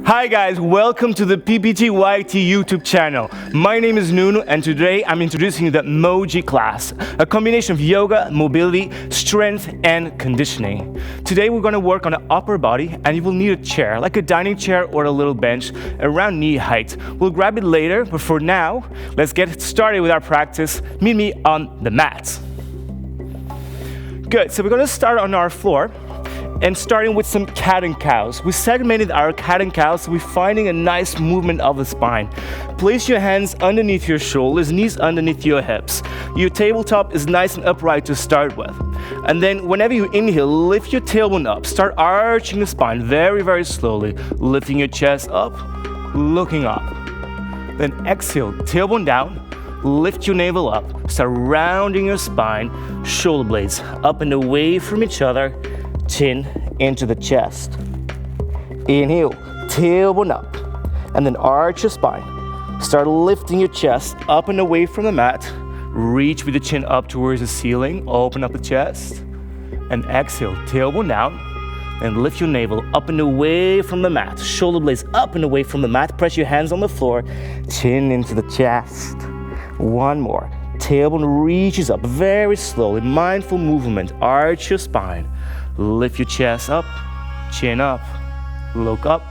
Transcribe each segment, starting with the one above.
Hi guys, welcome to the PPGYT YouTube channel. My name is Nuno and today I'm introducing you the Mogy class, a combination of yoga, mobility, strength and conditioning. Today we're going to work on the upper body and you will need a chair, like a dining chair or a little bench around knee height. We'll grab it later, but for now, let's get started with our practice. Meet me on the mat. Good, so we're going to start on our floor. And starting with some cat and cows. We segmented our cat and cows, so we're finding a nice movement of the spine. Place your hands underneath your shoulders, knees underneath your hips. Your tabletop is nice and upright to start with. And then whenever you inhale, lift your tailbone up. Start arching the spine very, very slowly. Lifting your chest up, looking up. Then exhale, tailbone down. Lift your navel up. Start rounding your spine. Shoulder blades up and away from each other. Chin into the chest. Inhale, tailbone up, and then arch your spine. Start lifting your chest up and away from the mat. Reach with the chin up towards the ceiling. Open up the chest. And exhale, tailbone down. And lift your navel up and away from the mat. Shoulder blades up and away from the mat. Press your hands on the floor. Chin into the chest. One more. Tailbone reaches up very slowly. Mindful movement. Arch your spine. Lift your chest up, chin up, look up,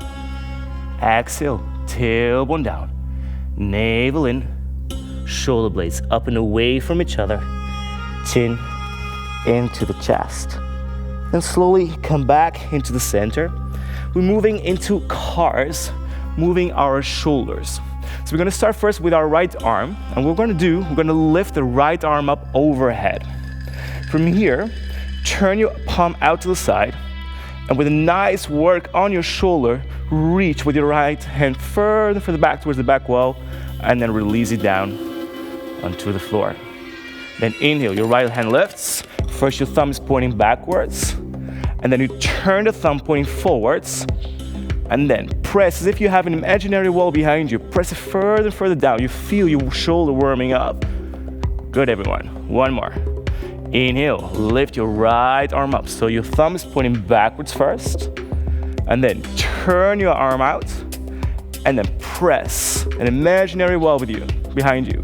exhale, tailbone down, navel in, shoulder blades up and away from each other, chin into the chest. Then slowly come back into the center. We're moving into cars, moving our shoulders. So we're gonna start first with our right arm, and what we're gonna lift the right arm up overhead. From here, turn your palm out to the side, and with a nice work on your shoulder, reach with your right hand further back towards the back wall, and then release it down onto the floor. Then inhale, your right hand lifts. First your thumb is pointing backwards, and then you turn the thumb pointing forwards, and then press as if you have an imaginary wall behind you. Press it further and further down. You feel your shoulder warming up. Good, everyone. One more. Inhale, lift your right arm up. So your thumb is pointing backwards first, and then turn your arm out, and then press an imaginary wall with you, behind you,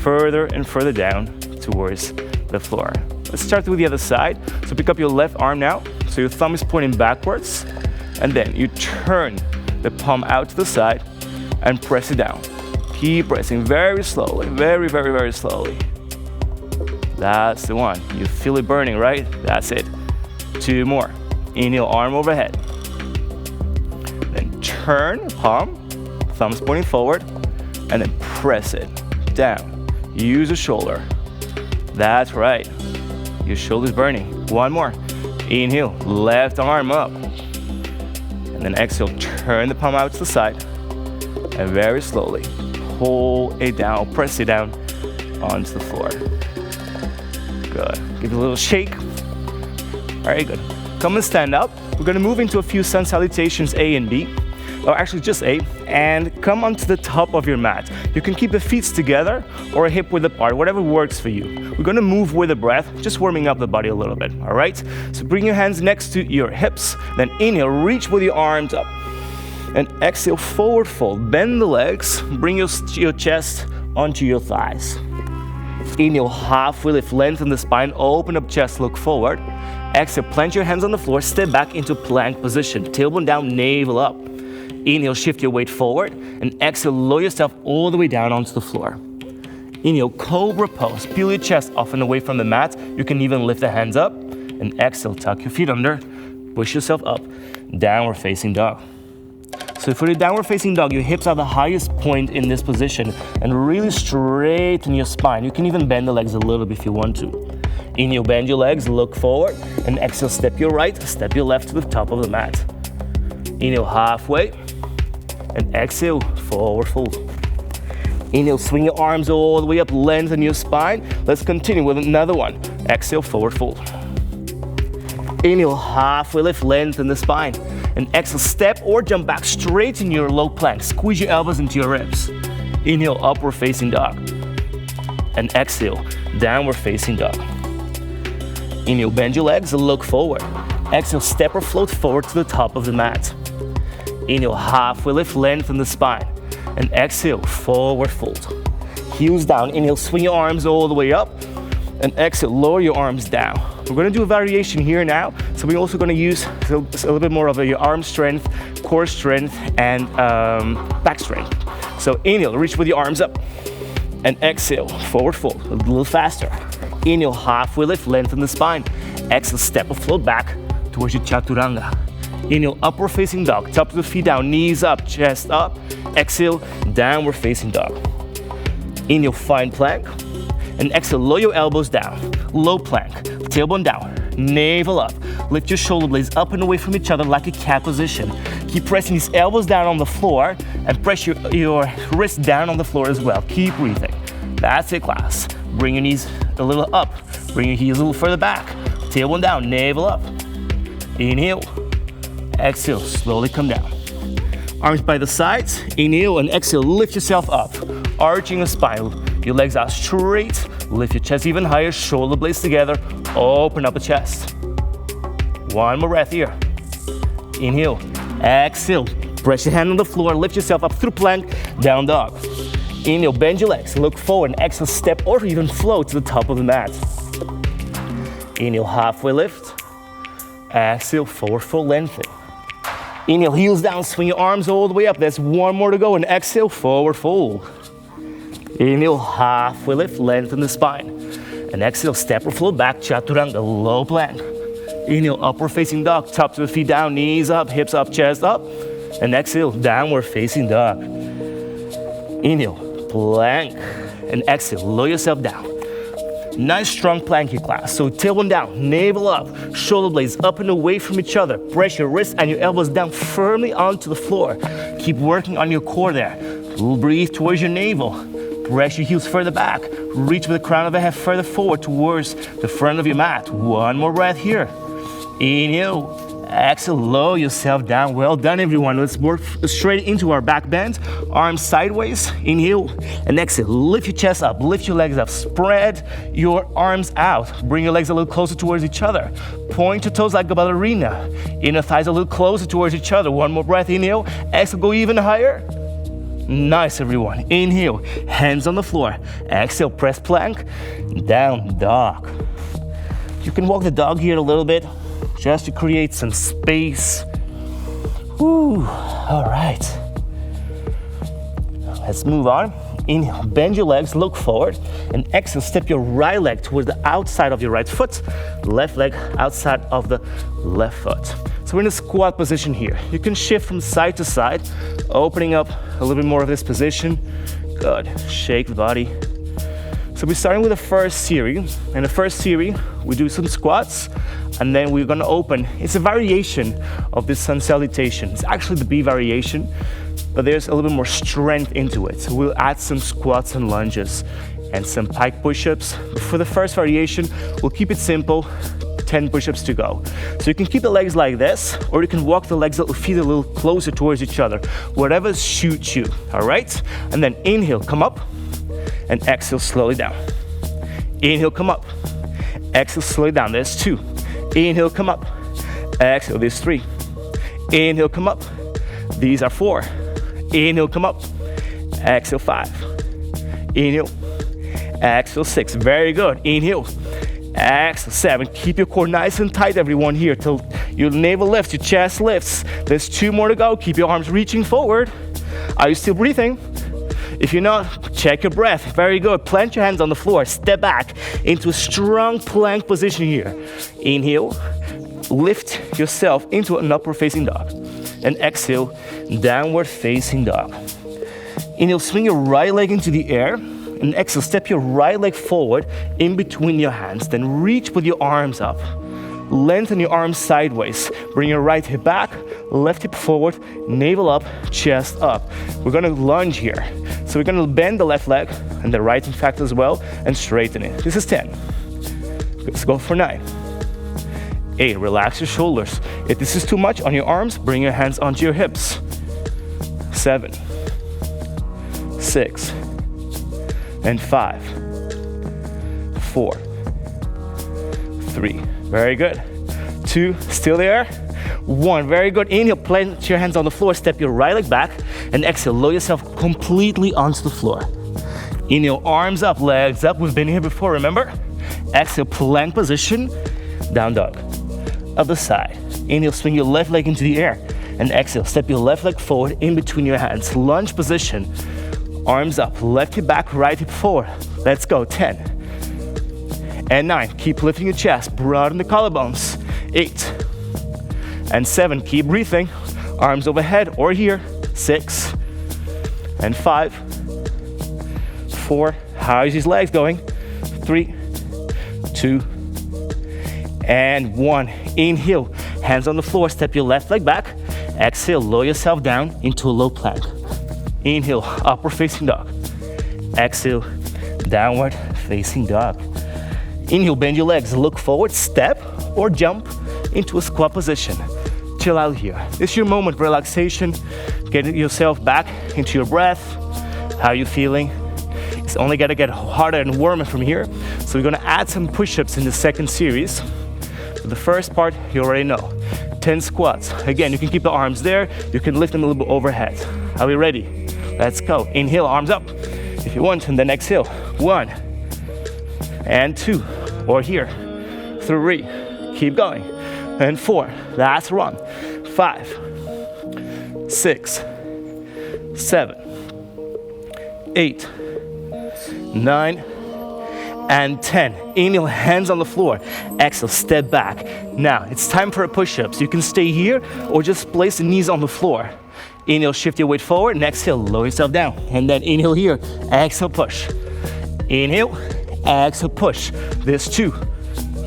further and further down towards the floor. Let's start with the other side. So pick up your left arm now. So your thumb is pointing backwards, and then you turn the palm out to the side and press it down. Keep pressing very slowly, very, very, very slowly. That's the one. You feel it burning, right? That's it. Two more. Inhale, arm overhead. Then turn, palm, thumbs pointing forward, and then press it down. Use the shoulder. That's right. Your shoulder's burning. One more. Inhale, left arm up. And then exhale, turn the palm out to the side. And very slowly, hold it down, press it down onto the floor. Good. Give it a little shake. All right, good. Come and stand up. We're going to move into a few sun salutations A and B, or actually just A, and come onto the top of your mat. You can keep the feet together or hip width apart, whatever works for you. We're going to move with the breath, just warming up the body a little bit, all right? So bring your hands next to your hips, then inhale, reach with your arms up, and exhale, forward fold. Bend the legs, bring your chest onto your thighs. Inhale, halfway lift, lengthen the spine, open up chest, look forward. Exhale, plant your hands on the floor, step back into plank position. Tailbone down, navel up. Inhale, shift your weight forward, and exhale, lower yourself all the way down onto the floor. Inhale, cobra pose, peel your chest off and away from the mat. You can even lift the hands up, and exhale, tuck your feet under, push yourself up, downward facing dog. So for the downward facing dog, your hips are the highest point in this position and really straighten your spine. You can even bend the legs a little bit if you want to. Inhale, bend your legs, look forward, and exhale, step your right, step your left to the top of the mat. Inhale, halfway, and exhale, forward fold. Inhale, swing your arms all the way up, lengthen your spine. Let's continue with another one. Exhale, forward fold. Inhale, halfway lift, lengthen the spine. And exhale, step or jump back straight in your low plank. Squeeze your elbows into your ribs. Inhale, upward facing dog. And exhale, downward facing dog. Inhale, bend your legs and look forward. Exhale, step or float forward to the top of the mat. Inhale, halfway lift, lengthen the spine. And exhale, forward fold. Heels down. Inhale, swing your arms all the way up. And exhale, lower your arms down. We're gonna do a variation here now. So we're also gonna use a little bit more of your arm strength, core strength, and back strength. So inhale, reach with your arms up. And exhale, forward fold, a little faster. Inhale, halfway lift, lengthen the spine. Exhale, step or float back towards your chaturanga. Inhale, upward facing dog, top of the feet down, knees up, chest up. Exhale, downward facing dog. Inhale, find plank. And exhale, lower your elbows down, low plank, tailbone down, navel up. Lift your shoulder blades up and away from each other like a cat position. Keep pressing these elbows down on the floor and press your wrists down on the floor as well. Keep breathing. That's it, class. Bring your knees a little up. Bring your heels a little further back. Tailbone down, navel up. Inhale. Exhale, slowly come down. Arms by the sides. Inhale and exhale, lift yourself up. Arching the spine. Your legs are straight. Lift your chest even higher. Shoulder blades together. Open up the chest. One more breath here. Inhale. Exhale. Press your hand on the floor. Lift yourself up through plank. Down dog. Inhale. Bend your legs. Look forward. Exhale. Step or even float to the top of the mat. Inhale. Halfway lift. Exhale. Forward fold. Lengthen. Inhale. Heels down. Swing your arms all the way up. There's one more to go. And exhale. Forward fold. Inhale, halfway lift, lengthen the spine. And exhale, step or float back, chaturanga, low plank. Inhale, upward facing dog, top of the feet down, knees up, hips up, chest up. And exhale, downward facing dog. Inhale, plank. And exhale, lower yourself down. Nice strong plank here, class. So tailbone down, navel up, shoulder blades up and away from each other. Press your wrists and your elbows down firmly onto the floor. Keep working on your core there. Breathe towards your navel. Press your heels further back. Reach with the crown of the head further forward towards the front of your mat. One more breath here. Inhale. Exhale, lower yourself down. Well done, everyone. Let's work straight into our back bend. Arms sideways. Inhale. And exhale. Lift your chest up. Lift your legs up. Spread your arms out. Bring your legs a little closer towards each other. Point your toes like a ballerina. Inner thighs a little closer towards each other. One more breath. Inhale. Exhale, go even higher. Nice, everyone. Inhale, hands on the floor. Exhale, press plank, down dog. You can walk the dog here a little bit just to create some space. Woo. All right. Let's move on. Inhale, bend your legs, look forward. And exhale, step your right leg towards the outside of your right foot. Left leg outside of the left foot. So we're in a squat position here. You can shift from side to side, opening up a little bit more of this position. Good. Shake the body. So we're starting with the first series. In the first series, we do some squats, and then we're gonna open. It's a variation of this sun salutation. It's actually the B variation, but there's a little bit more strength into it. So we'll add some squats and lunges and some pike push-ups. For the first variation, we'll keep it simple. 10 push-ups to go. So you can keep the legs like this, or you can walk the legs, feet a little closer towards each other. Whatever suits you, all right? And then inhale, come up, and exhale, slowly down. Inhale, come up. Exhale, slowly down. There's 2. Inhale, come up. Exhale, there's 3. Inhale, come up. These are 4. Inhale, come up. Exhale, 5. Inhale. Exhale, 6. Very good. Inhale. Exhale, 7. Keep your core nice and tight, everyone, here till your navel lifts, your chest lifts. There's 2 more to go. Keep your arms reaching forward. Are you still breathing? If you're not, check your breath. Very good. Plant your hands on the floor. Step back into a strong plank position here. Inhale. Lift yourself into an upward facing dog. And exhale, downward facing dog. Inhale, swing your right leg into the air. And exhale, step your right leg forward in between your hands. Then reach with your arms up. Lengthen your arms sideways. Bring your right hip back, left hip forward, navel up, chest up. We're gonna lunge here. So we're gonna bend the left leg and the right, in fact, as well, and straighten it. This is 10. Let's go for 9. 8, relax your shoulders. If this is too much on your arms, bring your hands onto your hips. 7, 6, and 5, 4, 3. Very good. 2, still there. 1. Very good. Inhale, plant your hands on the floor, step your right leg back, and exhale, lower yourself completely onto the floor. Inhale, arms up, legs up. We've been here before, remember? Exhale, plank position, down dog. Other side. Inhale, swing your left leg into the air, and exhale, step your left leg forward in between your hands. Lunge position, arms up, left hip back, right hip forward. Let's go, 10. And 9, keep lifting your chest, broaden the collarbones. 8. And 7, keep breathing. Arms overhead or here. 6. And 5. 4. How is his legs going? 3, 2, and 1. Inhale, hands on the floor, step your left leg back. Exhale, lower yourself down into a low plank. Inhale, upward facing dog. Exhale, downward facing dog. Inhale, bend your legs, look forward, step or jump into a squat position. Chill out here. This is your moment of relaxation. Get yourself back into your breath. How are you feeling? It's only gonna get harder and warmer from here. So we're gonna add some push-ups in the second series. For the first part, you already know. 10 squats. Again, you can keep the arms there. You can lift them a little bit overhead. Are we ready? Let's go. Inhale, arms up if you want, and then exhale. 1 and 2, or here. 3, keep going. And 4, last run. 5, 6, 7, 8, 9, and 10. Inhale, hands on the floor. Exhale, step back. Now, it's time for a push-up. So you can stay here or just place the knees on the floor. Inhale, shift your weight forward, and exhale, lower yourself down. And then inhale here, exhale, push. Inhale, exhale, push. There's 2.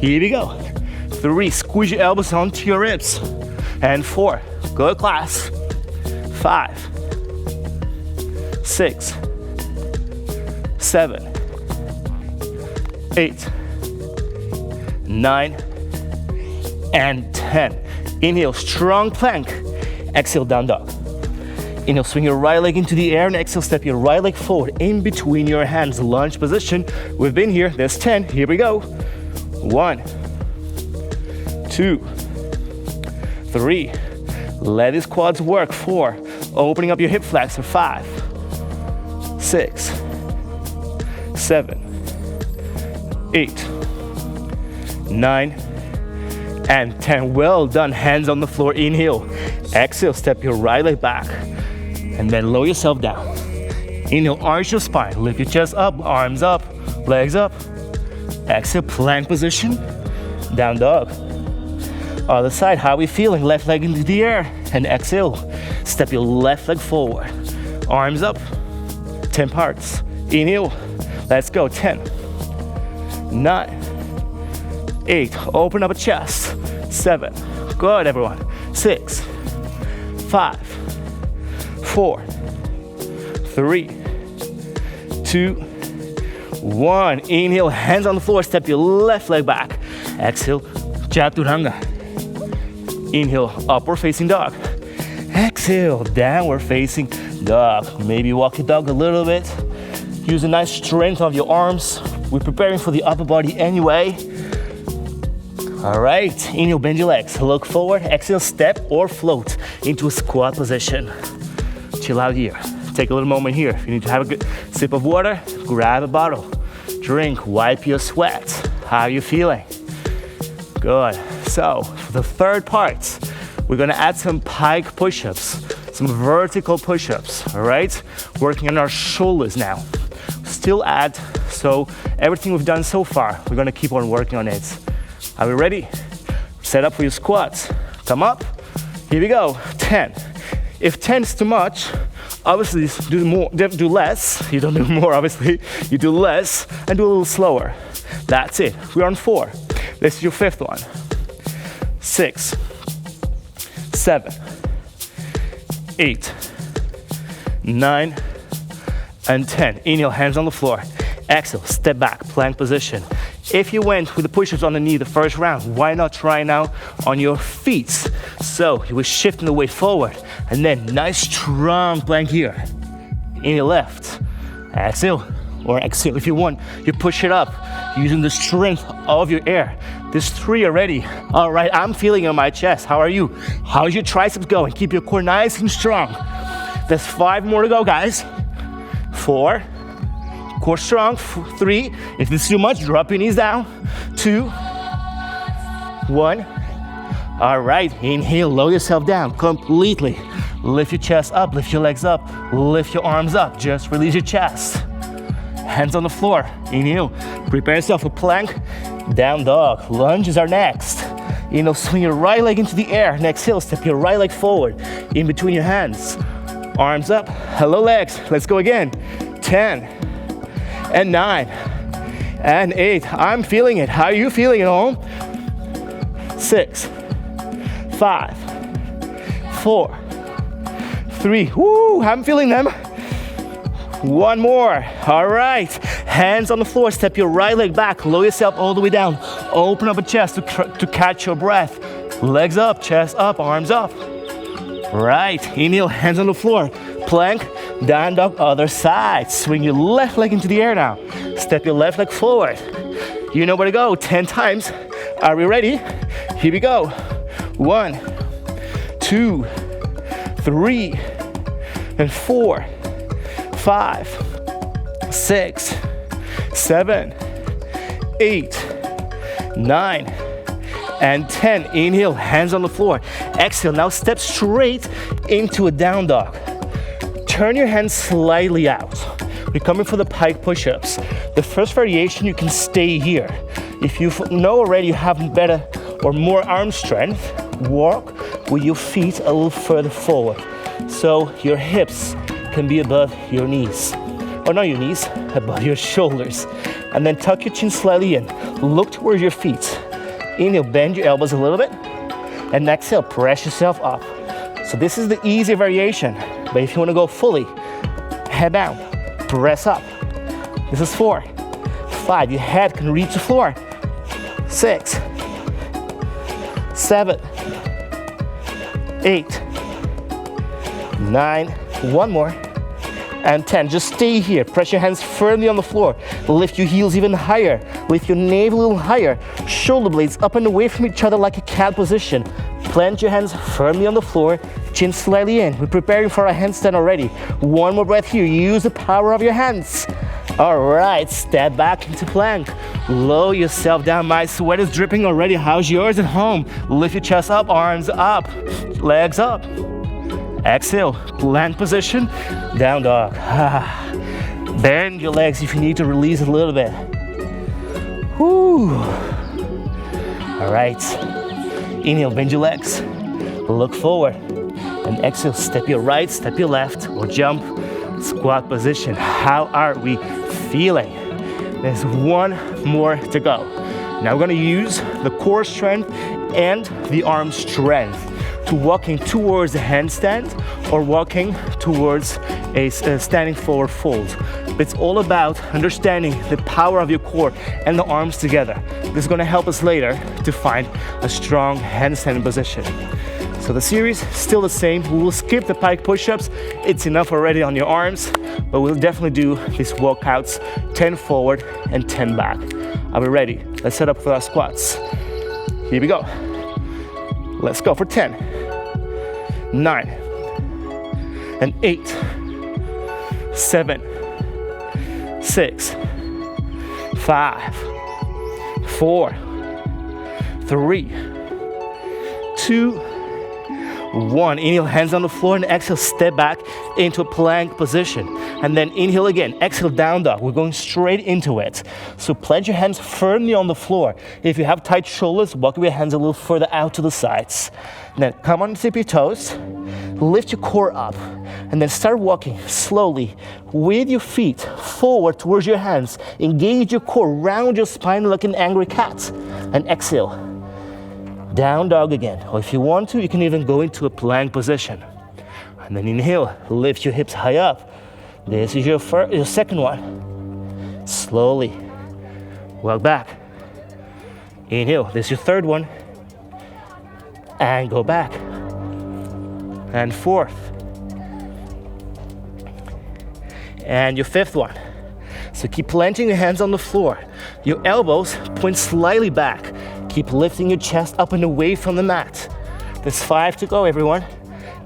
Here we go. 3, squeeze your elbows onto your ribs. And 4, good class. 5, 6, 7, 8, 9, and 10. Inhale, strong plank. Exhale, down dog. Inhale, swing your right leg into the air, and exhale, step your right leg forward in between your hands. Lunge position. We've been here. There's 10. Here we go. 1, 2, 3. Let these quads work. 4. Opening up your hip flexor. 5, 6, 7, 8, 9, and 10. Well done. Hands on the floor. Inhale. Exhale, step your right leg back. And then lower yourself down. Inhale, arch your spine. Lift your chest up, arms up, legs up. Exhale, plank position. Down dog. Other side, how are we feeling? Left leg into the air. And exhale. Step your left leg forward. Arms up. 10 parts. Inhale. Let's go. 10. 9, 8, open up a chest. 7, good everyone. 6, 5, 4, 3, 2, 1. Inhale, hands on the floor, step your left leg back. Exhale, chaturanga. Inhale, upward facing dog. Exhale, downward facing dog. Maybe walk your dog a little bit. Use a nice strength of your arms. We're preparing for the upper body anyway. All right, inhale, bend your legs. Look forward, exhale, step or float into a squat position. Chill out here. Take a little moment here. If you need to have a good sip of water, grab a bottle. Drink, wipe your sweat. How are you feeling? Good. So, for the third part, we're gonna add some pike push-ups, some vertical push-ups, all right? Working on our shoulders now. Still add, so everything we've done so far, we're gonna keep on working on it. Are we ready? Set up for your squats. Come up. Here we go. 10. If 10 is too much, obviously do less. You don't do more, obviously. You do less and do a little slower. That's it. We're on 4. This is your 5th one. 6, 7, 8, 9, and 10. Inhale, hands on the floor. Exhale, step back, plank position. If you went with the push-ups on the knee the first round, why not try now on your feet? So you were shifting the weight forward, and then nice strong plank here. Inhale, left. Exhale, or exhale. If you want, you push it up using the strength of your air. There's 3 already. All right, I'm feeling it on my chest. How are you? How's your triceps going? Keep your core nice and strong. There's 5 more to go, guys. 4, core strong. 3, if this is too much, drop your knees down. 2, 1. All right, inhale, lower yourself down completely. Lift your chest up, lift your legs up, lift your arms up. Just release your chest. Hands on the floor. Inhale, prepare yourself for plank, down dog. Lunges are next. Inhale, swing your right leg into the air. And exhale, step your right leg forward in between your hands. Arms up, hello legs. Let's go again. 10 and 9 and 8. I'm feeling it. How are you feeling at home? 6, 5, 4, 3. Woo, I'm feeling them. 1 more. All right. Hands on the floor. Step your right leg back. Lower yourself all the way down. Open up a chest to catch your breath. Legs up, chest up, arms up. Right. Inhale, hands on the floor. Plank, down dog, other side. Swing your left leg into the air now. Step your left leg forward. You know where to go. 10 times. Are we ready? Here we go. 1, 2, 3, and 4, 5, 6, 7, 8, 9, and 10. Inhale, hands on the floor. Exhale, now step straight into a down dog. Turn your hands slightly out. We're coming for the pike push-ups. The first variation, you can stay here. If you know already you have better or more arm strength, walk with your feet a little further forward. So your hips can be above your knees. Or not your knees, above your shoulders. And then tuck your chin slightly in. Look towards your feet. Inhale, bend your elbows a little bit. And exhale, press yourself up. So this is the easy variation. But if you want to go fully, head down, press up. This is 4, 5, your head can reach the floor. 6, 7, 8, 9, 1 more, and 10. Just stay here. Press your hands firmly on the floor. Lift your heels even higher. Lift your navel a little higher. Shoulder blades up and away from each other like a cat position. Plant your hands firmly on the floor. Chin slightly in. We're preparing for a handstand already. 1 more breath here. Use the power of your hands. All right, step back into plank. Lower yourself down. My sweat is dripping already. How's yours at home? Lift your chest up, arms up, legs up. Exhale, plank position, down dog. Bend your legs if you need to release a little bit. Whew. All right, inhale, bend your legs, look forward. And exhale, step your right, step your left, or jump, squat position. How are we feeling? There's 1 more to go. Now we're gonna use the core strength and the arm strength to walking towards a handstand or walking towards a standing forward fold. It's all about understanding the power of your core and the arms together. This is gonna help us later to find a strong handstand position. So the series is still the same. We will skip the pike push-ups. It's enough already on your arms, but we'll definitely do these walkouts, 10 forward and 10 back. Are we ready? Let's set up for our squats. Here we go. Let's go for 10, 9, and 8, 7, 6, 5, 4, 3, 2, 1. Inhale, hands on the floor, and exhale, step back into a plank position. And then inhale again, exhale, down dog. We're going straight into it. So plant your hands firmly on the floor. If you have tight shoulders, walk your hands a little further out to the sides. And then come on, tip your toes, lift your core up, and then start walking slowly with your feet forward towards your hands. Engage your core, round your spine like an angry cat. And exhale. Down dog again, or if you want to, you can even go into a plank position. And then inhale, lift your hips high up. This is your second one. Slowly walk back. Inhale, this is your third one. And go back. And fourth. And your fifth one. So keep planting your hands on the floor. Your elbows point slightly back. Keep lifting your chest up and away from the mat. There's 5 to go, everyone.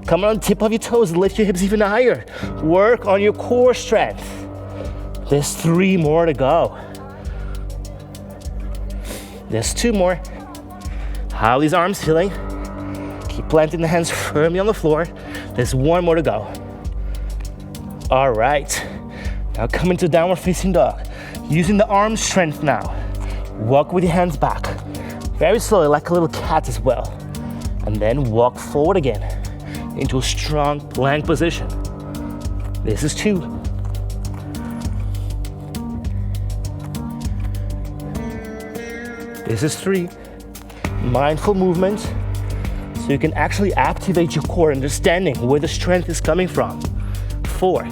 Come on the tip of your toes, lift your hips even higher. Work on your core strength. There's 3 more to go. There's 2 more. How are these arms feeling? Keep planting the hands firmly on the floor. There's 1 more to go. All right. Now come into downward facing dog. Using the arm strength now. Walk with your hands back. Very slowly, like a little cat as well. And then walk forward again into a strong plank position. This is 2. This is 3. Mindful movement, so you can actually activate your core, understanding where the strength is coming from. 4.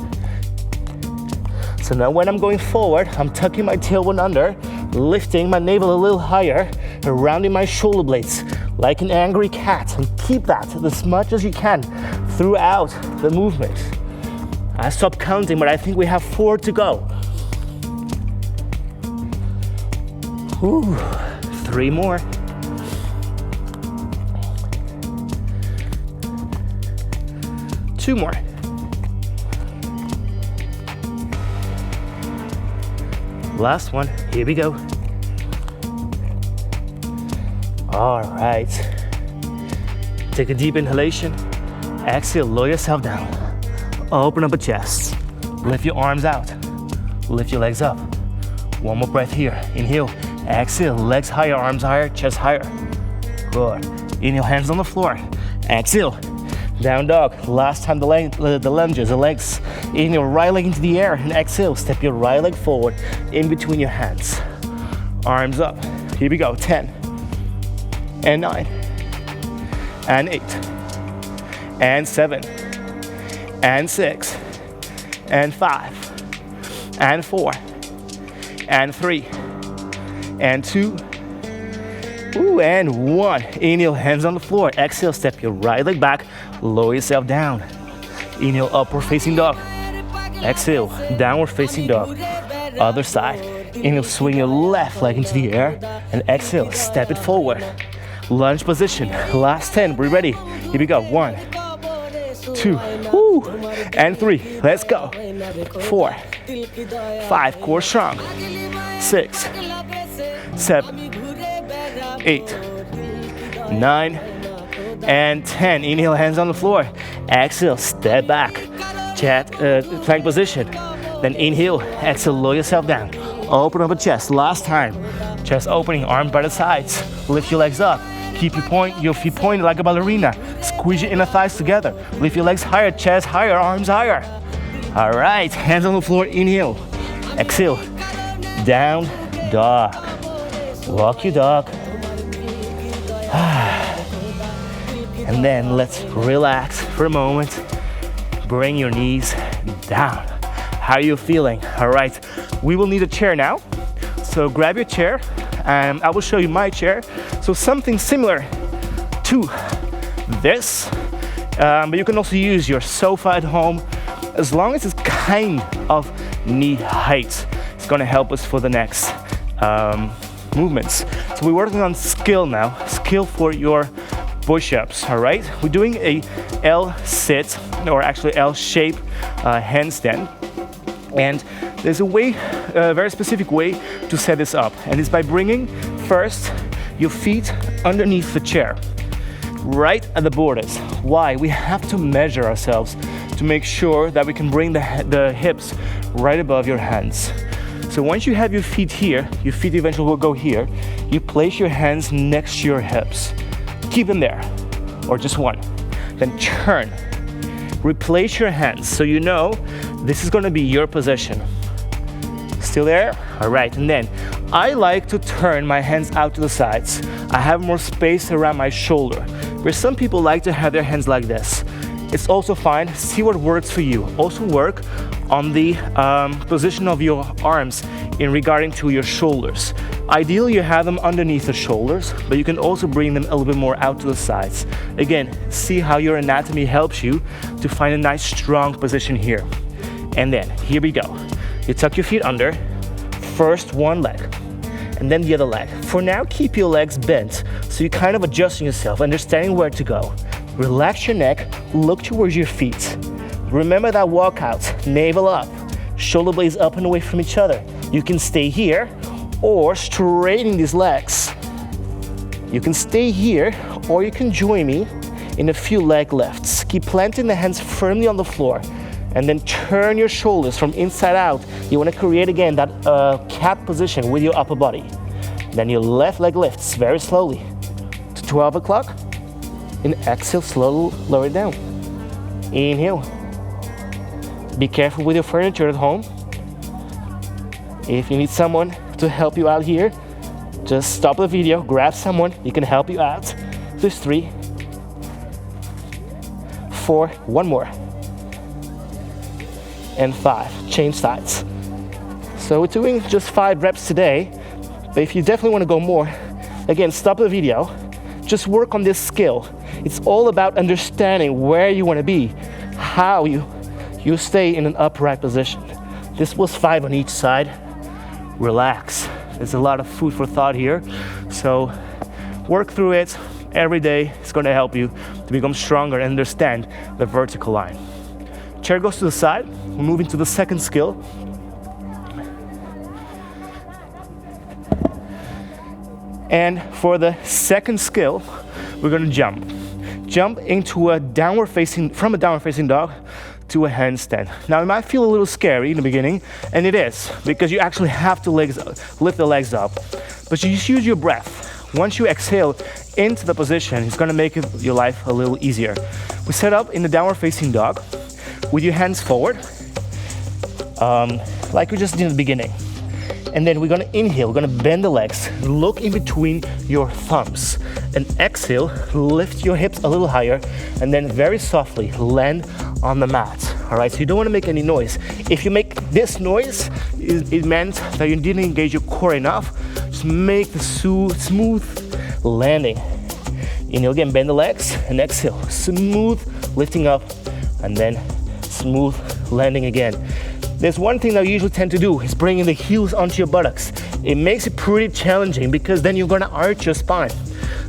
So now when I'm going forward, I'm tucking my tailbone under, lifting my navel a little higher, and rounding my shoulder blades like an angry cat. And keep that as much as you can throughout the movement. I stopped counting, but I think we have 4 to go. Ooh, 3 more. Two more. Last one. Here we go. All right. Take a deep inhalation. Exhale, lower yourself down. Open up a chest. Lift your arms out. Lift your legs up. 1 more breath here. Inhale. Exhale, legs higher, arms higher, chest higher. Good. Inhale, hands on the floor. Exhale. Down dog. Last time the lunges, the legs. Inhale, right leg into the air, and exhale, step your right leg forward in between your hands. Arms up. Here we go. 10 and 9 and 8 and 7 and 6 and 5 and 4 and 3 and 2. Ooh, and 1. Inhale, hands on the floor. Exhale, step your right leg back. Lower yourself down. Inhale, upward facing dog. Exhale, downward facing dog. Other side. Inhale, swing your left leg into the air. And exhale, step it forward. Lunge position. Last 10. We're ready. Here we go. 1, 2, woo, and 3. Let's go. 4, 5. Core strong. 6, 7, 8, 9, and 10. Inhale, hands on the floor. Exhale, step back. Plank position. Then inhale, exhale, lower yourself down. Open up a chest. Last time. Chest opening, arms by the sides. Lift your legs up. Keep your feet pointed like a ballerina. Squeeze your inner thighs together. Lift your legs higher, chest higher, arms higher. All right, hands on the floor. Inhale. Exhale. Down dog. Walk your dog. And then let's relax for a moment. Bring your knees down. How are you feeling? All right, we will need a chair now. So grab your chair and I will show you my chair. So something similar to this, but you can also use your sofa at home as long as it's kind of knee height. It's gonna help us for the next movements. So we're working on skill now, skill for your push-ups, all right? We're doing a L sit, or actually L shape handstand. And there's a way, a very specific way to set this up. And it's by bringing first your feet underneath the chair, right at the borders. Why? We have to measure ourselves to make sure that we can bring the hips right above your hands. So once you have your feet here, your feet eventually will go here, you place your hands next to your hips. Keep them there, or just one. Then turn. Replace your hands so you know this is gonna be your position. Still there? All right, and then I like to turn my hands out to the sides. I have more space around my shoulder, where some people like to have their hands like this. It's also fine. See what works for you. Also work on the position of your arms in regarding to your shoulders. Ideally, you have them underneath the shoulders, but you can also bring them a little bit more out to the sides. Again, see how your anatomy helps you to find a nice strong position here. And then, here we go. You tuck your feet under, First one leg, and then the other leg. For now, keep your legs bent, so you're kind of adjusting yourself, understanding where to go. Relax your neck, look towards your feet. Remember that walkout, navel up, shoulder blades up and away from each other. You can stay here, or straighten these legs. You can stay here, or you can join me in a few leg lifts. Keep planting the hands firmly on the floor, and then turn your shoulders from inside out. You want to create again that cat position with your upper body. Then your left leg lifts very slowly to 12 o'clock, and exhale, slowly lower it down. Inhale. Be careful with your furniture at home. If you need someone to help you out here, just stop the video, grab someone, he can help you out. There's 3, 4, one more, and 5. Change sides. So we're doing just 5 reps today, but if you definitely want to go more, again, stop the video, just work on this skill. It's all about understanding where you want to be, how you stay in an upright position. This was 5 on each side. Relax. There's a lot of food for thought here. So work through it every day. It's going to help you to become stronger and understand the vertical line. Chair goes to the side. We're moving to the second skill. And for the second skill, we're going to jump. Jump into a downward facing dog to a handstand. Now it might feel a little scary in the beginning, and it is, because you actually have to lift the legs up. But you just use your breath. Once you exhale into the position, it's gonna make your life a little easier. We set up in the downward facing dog with your hands forward, like we just did in the beginning. And then we're gonna inhale, we're gonna bend the legs, look in between your thumbs, and exhale, lift your hips a little higher, and then very softly land on the mat. All right, so you don't want to make any noise. If you make this noise, it meant that you didn't engage your core enough. Just make the smooth landing. Inhale again, bend the legs, and exhale, smooth lifting up, and then smooth landing again. There's one thing that I usually tend to do is bringing the heels onto your buttocks. It makes it pretty challenging because then you're gonna arch your spine.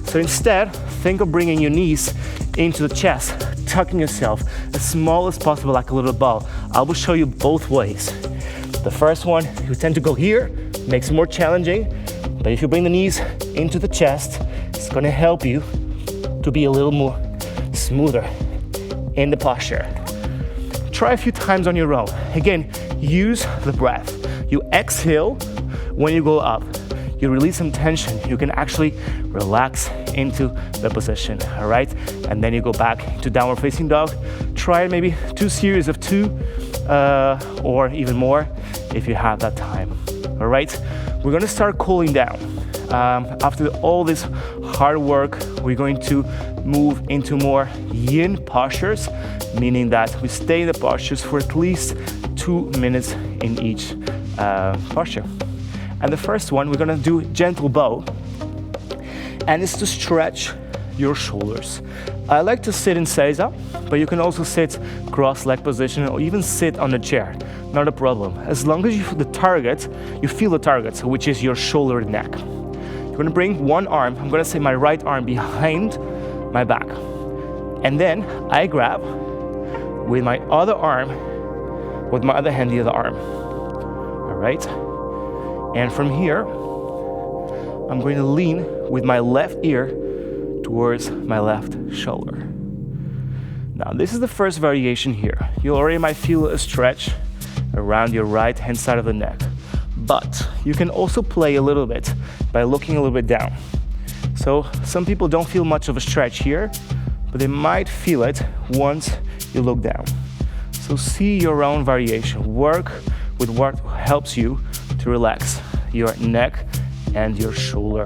So instead, think of bringing your knees into the chest, tucking yourself as small as possible like a little ball. I will show you both ways. The first one, you tend to go here, makes it more challenging, but if you bring the knees into the chest, it's gonna help you to be a little more smoother in the posture. Try a few times on your own. Again, use the breath. You exhale when you go up. You release some tension. You can actually relax into the position, all right? And then you go back to downward facing dog. Try maybe 2 series of 2 or even more if you have that time, all right? We're gonna start cooling down. After all this hard work, we're going to move into more yin postures, meaning that we stay in the postures for at least 2 minutes in each posture. And the first one, we're gonna do gentle bow, and it's to stretch your shoulders. I like to sit in seiza, but you can also sit cross-leg position or even sit on a chair, not a problem. As long as you feel the target, which is your shoulder and neck. You're gonna bring one arm, I'm gonna say my right arm behind my back. And then I grab with my other arm, with my other hand, the other arm, all right? And from here, I'm going to lean with my left ear towards my left shoulder. Now, this is the first variation here. You already might feel a stretch around your right hand side of the neck, but you can also play a little bit by looking a little bit down. So some people don't feel much of a stretch here, but they might feel it once you look down. So see your own variation. Work with what helps you to relax your neck and your shoulder.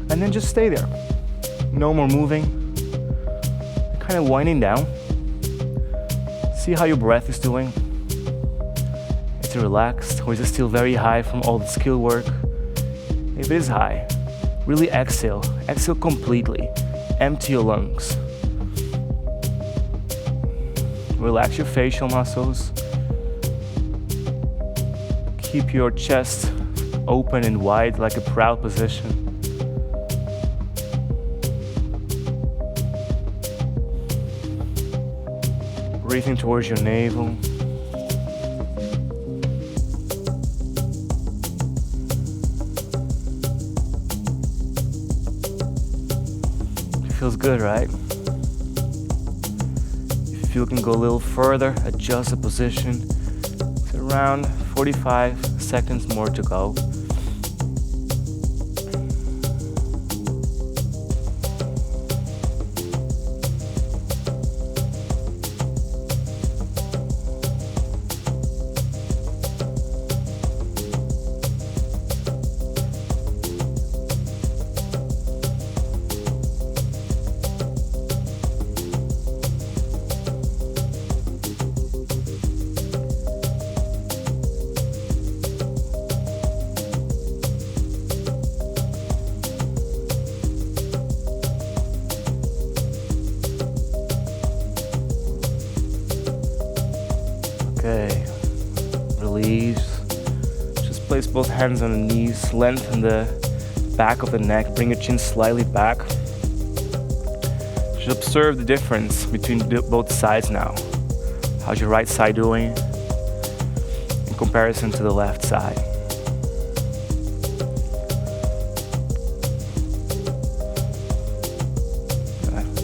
And then just stay there. No more moving. Kind of winding down. See how your breath is doing. Is it relaxed, or is it still very high from all the skill work? If it is high, really exhale. Exhale completely. Empty your lungs. Relax your facial muscles. Keep your chest open and wide like a proud position. Breathing towards your navel. It feels good, right? If you can go a little further, adjust the position. It's around 45 seconds more to go. Okay, release. Just place both hands on the knees, lengthen the back of the neck, bring your chin slightly back. Just observe the difference between both sides now. How's your right side doing in comparison to the left side?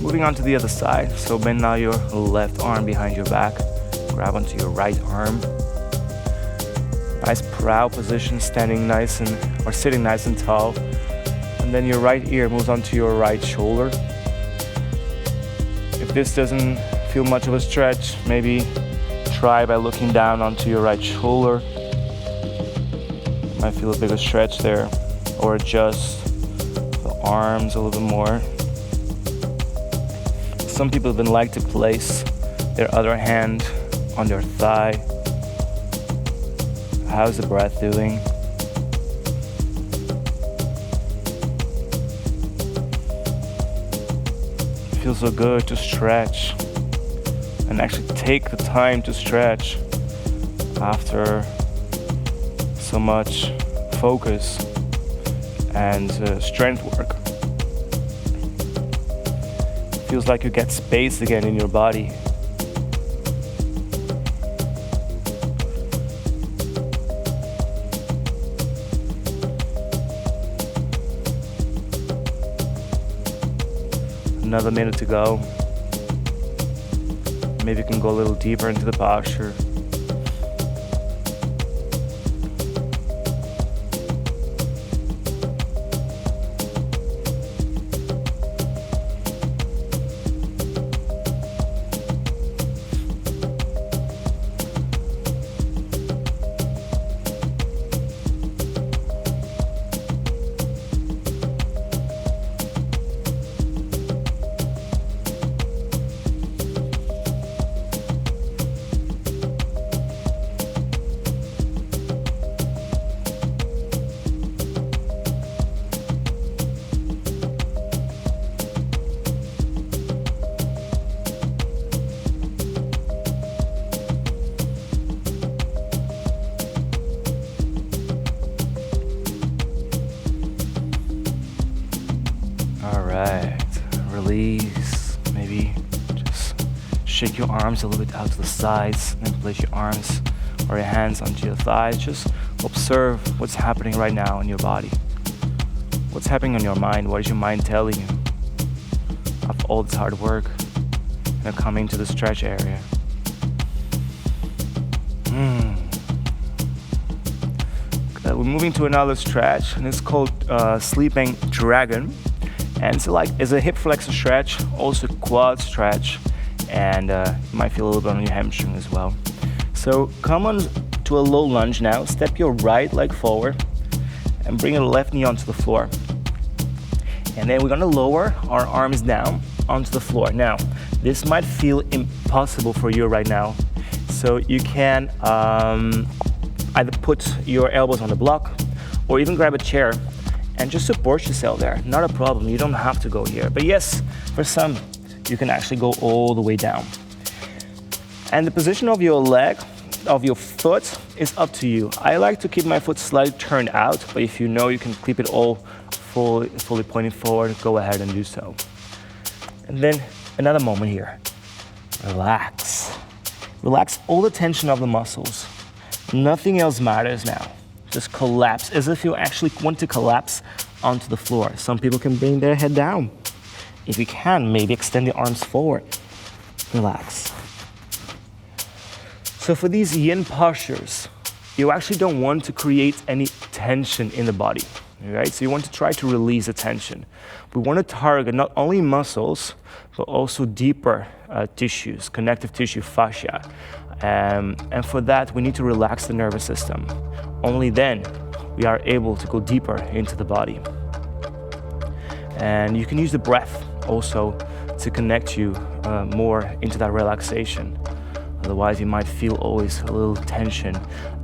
Moving on to the other side. So bend now your left arm behind your back. Grab onto your right arm. Nice proud position, standing nice or sitting nice and tall. And then your right ear moves onto your right shoulder. If this doesn't feel much of a stretch, maybe try by looking down onto your right shoulder. You might feel a bigger stretch there. Or adjust the arms a little bit more. Some people even like to place their other hand on their thigh. How's the breath doing? It feels so good to stretch and actually take the time to stretch after so much focus and strength work. It feels like you get space again in your body. Another minute to go. Maybe you can go a little deeper into the posture. Alright, release. Maybe just shake your arms a little bit out to the sides and place your arms or your hands onto your thighs. Just observe what's happening right now in your body. What's happening in your mind? What is your mind telling you of all this hard work and coming to the stretch area? We're moving to another stretch, and it's called Sleeping Dragon. And it's a hip flexor stretch, also quad stretch, and you might feel a little bit on your hamstring as well. So come on to a low lunge now. Step your right leg forward and bring your left knee onto the floor. And then we're gonna lower our arms down onto the floor. Now, this might feel impossible for you right now. So you can either put your elbows on the block or even grab a chair and just support yourself there. Not a problem, you don't have to go here. But yes, for some, you can actually go all the way down. And the position of your leg of your foot is up to you. I like to keep my foot slightly turned out, but if you know you can keep it all fully pointing forward, go ahead and do so. And then another moment here. Relax. Relax all the tension of the muscles. Nothing else matters now. Just collapse, as if you actually want to collapse onto the floor. Some people can bring their head down. If you can, maybe extend the arms forward. Relax. So for these yin postures, you actually don't want to create any tension in the body, right? So you want to try to release the tension. We want to target not only muscles, but also deeper tissues, connective tissue, fascia. And for that, we need to relax the nervous system. Only then we are able to go deeper into the body. And you can use the breath also to connect you more into that relaxation. Otherwise, you might feel always a little tension.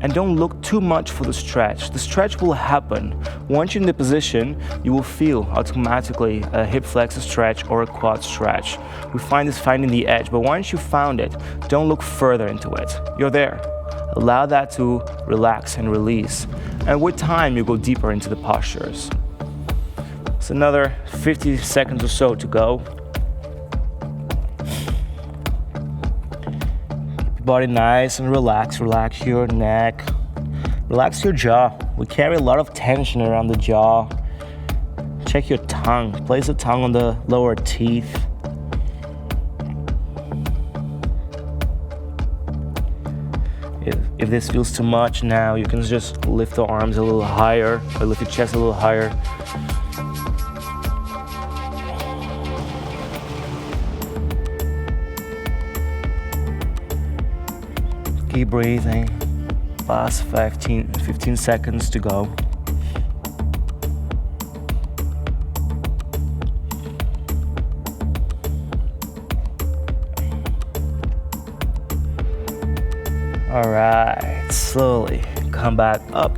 And don't look too much for the stretch. The stretch will happen. Once you're in the position, you will feel automatically a hip flexor stretch or a quad stretch. We find this finding the edge, but once you found it, don't look further into it. You're there. Allow that to relax and release. And with time, you go deeper into the postures. It's another 50 seconds or so to go. Body nice and relaxed. Relax your neck, relax your jaw. We carry a lot of tension around the jaw. Check your tongue. Place the tongue on the lower teeth. If this feels too much now, you can just lift the arms a little higher or lift your chest a little higher. Keep breathing. Last 15 seconds to go. All right, slowly come back up.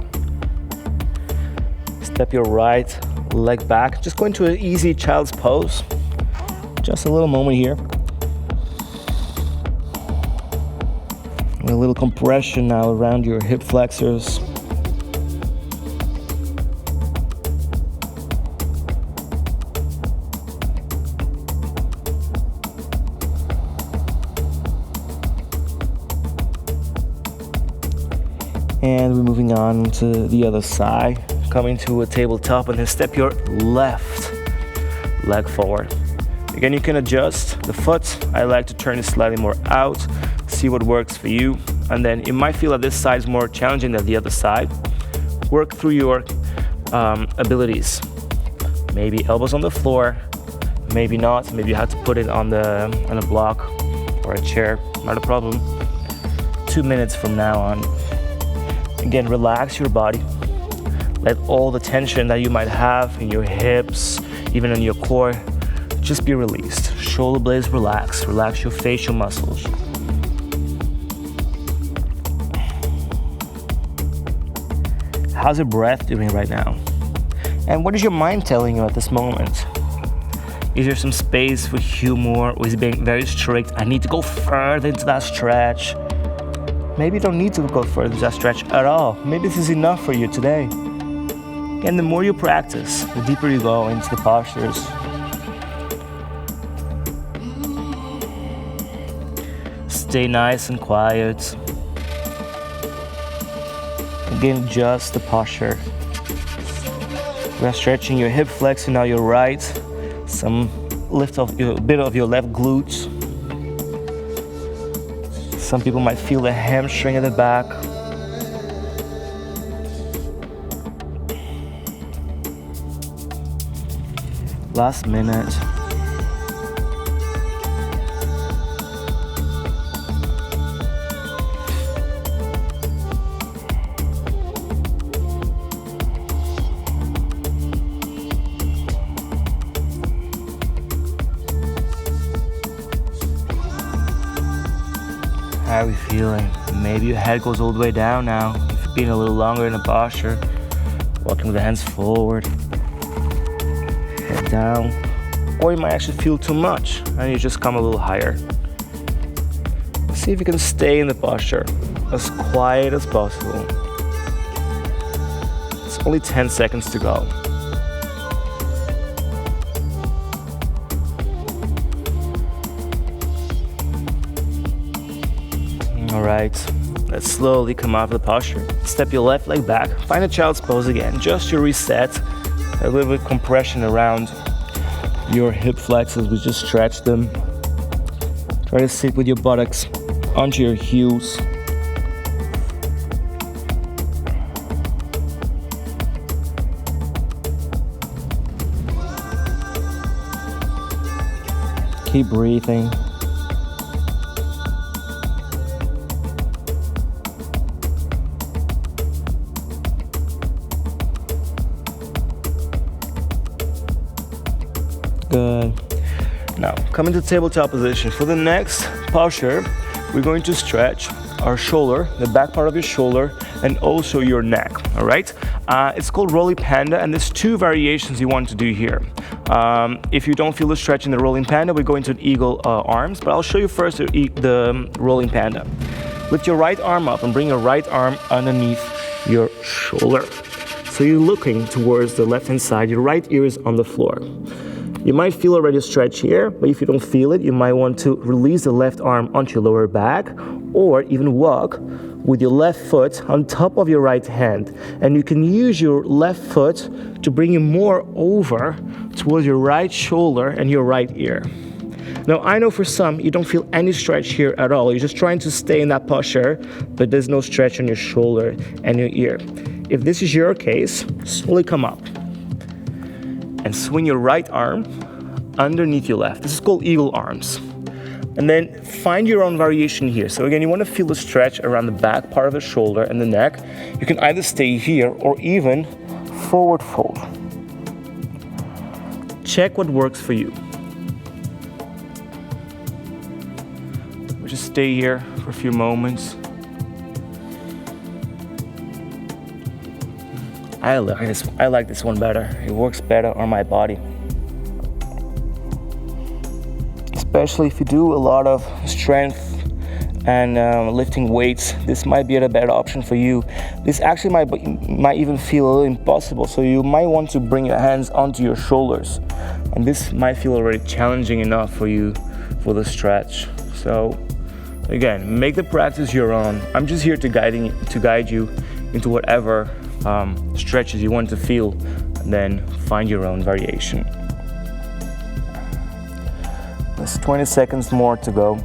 Step your right leg back. Just go into an easy child's pose. Just a little moment here. A little compression now around your hip flexors. And we're moving on to the other side. Coming to a tabletop and then step your left leg forward. Again, you can adjust the foot. I like to turn it slightly more out. See what works for you, and then you might feel that this side is more challenging than the other side. Work through your abilities. Maybe elbows on the floor, maybe not. Maybe you have to put it on a block or a chair. Not a problem. 2 minutes from now on. Again, relax your body. Let all the tension that you might have in your hips, even in your core, just be released. Shoulder blades relax. Relax your facial muscles. How's your breath doing right now? And what is your mind telling you at this moment? Is there some space for humor, or is it being very strict? I need to go further into that stretch. Maybe you don't need to go further into that stretch at all. Maybe this is enough for you today. And the more you practice, the deeper you go into the postures. Stay nice and quiet. Again, just the posture. We are stretching your hip flexor, now your right. Some lift of a bit of your left glutes. Some people might feel the hamstring at the back. Last minute. How are we feeling? Maybe your head goes all the way down now. If you've been a little longer in the posture, walking with the hands forward, head down. Or you might actually feel too much and you just come a little higher. See See if you can stay in the posture as quiet as possible. It's only 10 seconds to go. All right, let's slowly come out of the posture. Step your left leg back, find a child's pose again, just to reset. A little bit of compression around your hip flexors, we just stretch them. Try to sit with your buttocks onto your heels. Keep breathing. Good. Now, come into tabletop position. For the next posture, we're going to stretch our shoulder, the back part of your shoulder, and also your neck, all right? It's called rolling panda, and there's two variations you want to do here. If you don't feel the stretch in the rolling panda, we go into an eagle arms, but I'll show you first the rolling panda. Lift your right arm up and bring your right arm underneath your shoulder. So you're looking towards the left-hand side, your right ear is on the floor. You might feel already a stretch here, but if you don't feel it, you might want to release the left arm onto your lower back, or even walk with your left foot on top of your right hand. And you can use your left foot to bring you more over towards your right shoulder and your right ear. Now, I know for some, you don't feel any stretch here at all. You're just trying to stay in that posture, but there's no stretch on your shoulder and your ear. If this is your case, slowly come up and swing your right arm underneath your left. This is called eagle arms. And then find your own variation here. So again, you want to feel the stretch around the back part of the shoulder and the neck. You can either stay here or even forward fold. Check what works for you. We'll just stay here for a few moments. I like this one better. It works better on my body. Especially if you do a lot of strength and lifting weights, this might be a better option for you. This actually might even feel a little impossible, so you might want to bring your hands onto your shoulders. And this might feel already challenging enough for you for the stretch. So again, make the practice your own. I'm just here to guide you into whatever stretches you want to feel, and then find your own variation. There's 20 seconds more to go.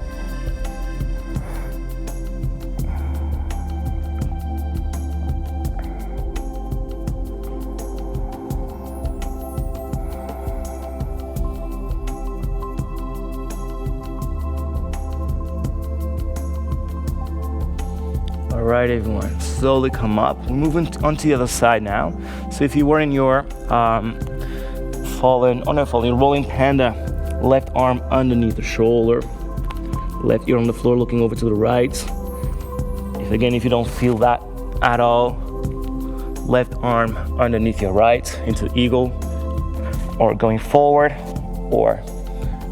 All right, everyone, slowly come up. We're moving onto the other side now. So if you were in your rolling panda, left arm underneath the shoulder, left ear on the floor looking over to the right. If you don't feel that at all, left arm underneath your right into eagle, or going forward, or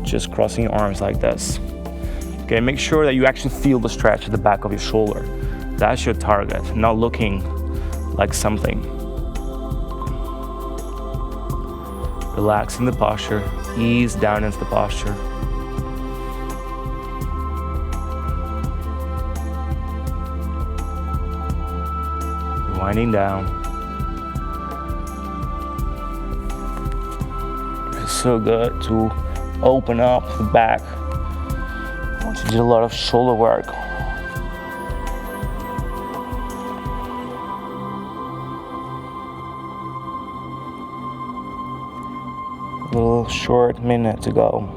just crossing your arms like this. Okay, make sure that you actually feel the stretch at the back of your shoulder. That's your target, not looking like something. Relax in the posture, ease down into the posture. Winding down. It's so good to open up the back. I want you to do a lot of shoulder work. A little short minute to go.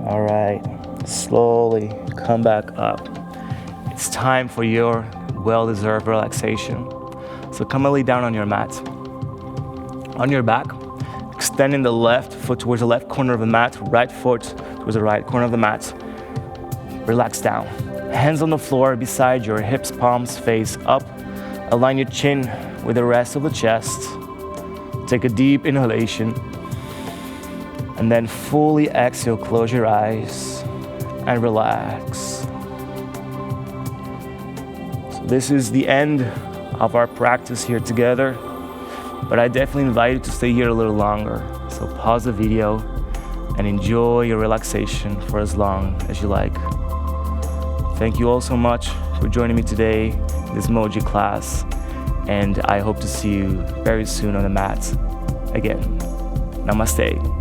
All right, slowly come back up. It's time for your well-deserved relaxation. So come and lay down on your mat. On your back, Then in the left foot towards the left corner of the mat, right foot towards the right corner of the mat. Relax down. Hands on the floor beside your hips, palms face up. Align your chin with the rest of the chest. Take a deep inhalation. And then fully exhale, close your eyes and relax. So this is the end of our practice here together, but I definitely invite you to stay here a little longer. So pause the video and enjoy your relaxation for as long as you like. Thank you all so much for joining me today in this Mogy class, and I hope to see you very soon on the mat again. Namaste.